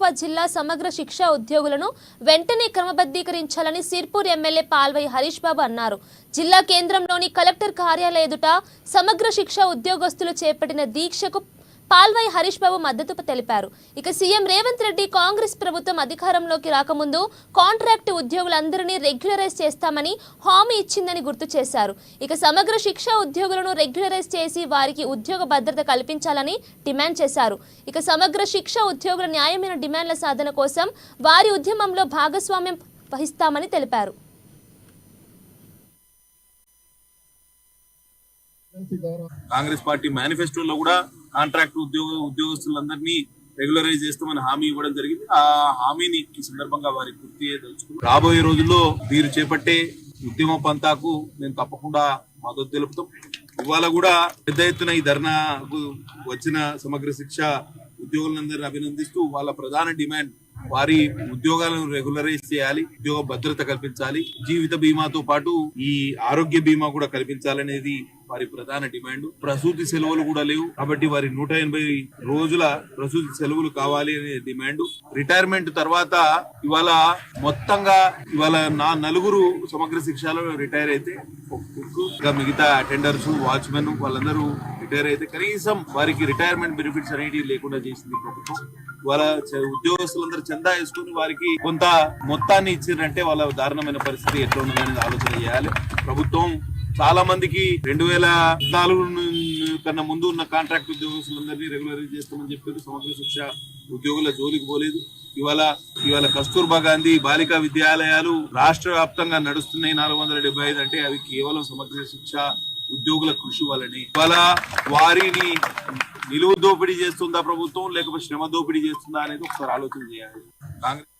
నిజామాబాద్ జిల్లా సమగ్ర శిక్ష ఉద్యోగులను వెంటనే క్రమబద్ధీకరించాలని సిర్పూర్ ఎమ్మెల్యే పాల్వై హరీష్ బాబు అన్నారు. జిల్లా కేంద్రంలోని కలెక్టర్ కార్యాలయ ఎదుట సమగ్ర శిక్ష ఉద్యోగస్తులు చేపట్టిన దీక్షకు పాల్వై హరీష్ బాబు మద్దతు తెలిపారు. ఇక సీఎం రేవంత్ రెడ్డి కాంగ్రెస్ ప్రభుత్వం అధికారంలోకి రాకముందు కాంట్రాక్ట్ ఉద్యోగులందరినీ రెగ్యులరైజ్ చేస్తామని హామీ ఇచ్చిందని గుర్తు చేశారు. ఇక సమగ్ర శిక్ష ఉద్యోగులను రెగ్యులరైజ్ చేసి వారికి ఉద్యోగ భద్రత కల్పించాలని డిమాండ్ చేశారు. ఇక సమగ్ర శిక్ష ఉద్యోగుల న్యాయమైన డిమాండ్ల సాధన కోసం వారి ఉద్యమంలో భాగస్వామ్యం వహిస్తామని తెలిపారు. కాంగ్రెస్ పార్టీ మేనిఫెస్టోలో కూడా కాంట్రాక్ట్ ఉద్యోగస్తులందరినీ రెగ్యులరైజ్ చేస్తామని హామీ ఇవ్వడం జరిగింది. ఆ హామీని ఈ సందర్భంగా వారికి గుర్తు చేయదలుచుకున్నాం. రాబోయే రోజుల్లో వీరు చేపట్టే ఉద్యమ పంతాకు మేము తప్పకుండా మద్దతు తెలుపుతాం. ఇవాళ కూడా పెద్ద ఎత్తున ఈ ధర్నాకు వచ్చిన సమగ్ర శిక్ష ఉద్యోగులందరినీ అభినందిస్తూ వాళ్ళ ప్రధాన డిమాండ్ వారి ఉద్యోగాలను రెగ్యులరైజ్ చేయాలి, ఉద్యోగ భద్రత కల్పించాలి, జీవిత బీమాతో పాటు ఈ ఆరోగ్య బీమా కూడా కల్పించాలనేది వారి ప్రధాన డిమాండ్. ప్రసూతి సెలవులు కూడా లేవు కాబట్టి వారి 180 రోజుల ప్రసూతి సెలవులు కావాలి అనే డిమాండ్. రిటైర్మెంట్ తర్వాత ఇవాళ మొత్తంగా ఇవాళ నలుగురు సమగ్ర శిక్షలో రిటైర్ అయితే ఇంకా మిగతా అటెండర్స్, వాచ్మెన్ వాళ్ళందరూ రిటైర్ అయితే కనీసం వారికి రిటైర్మెంట్ బెనిఫిట్స్ అనేవి లేకుండా చేసింది ప్రభుత్వం. వాళ్ళ ఉద్యోగస్తులందరూ చందా వేసుకుని వారికి కొంత మొత్తాన్ని ఇచ్చారంటే వాళ్ళ దారుణమైన పరిస్థితి ఎట్లా ఉన్నదని ఆలోచన చేయాలి. ప్రభుత్వం చాలా మందికి 2014 కన్నా ముందు ఉన్న కాంట్రాక్ట్ ఉద్యోగస్తులందరినీ రెగ్యులరైజ్ చేస్తామని చెప్పారు. సమగ్ర శిక్ష ఉద్యోగుల జోలికి పోలేదు. ఇవాళ కస్తూర్బా గాంధీ బాలికా విద్యాలయాలు రాష్ట్ర వ్యాప్తంగా నడుస్తున్నాయి. 475 అంటే అవి కేవలం సమగ్ర శిక్ష ఉద్యోగుల కృషి వల్లనే. ఇవాళ వారిని నిలువు దోపిడీ చేస్తుందా ప్రభుత్వం లేకపోతే శ్రమ దోపిడీ చేస్తుందా అనేది ఒకసారి ఆలోచన చేయాలి. కాంగ్రెస్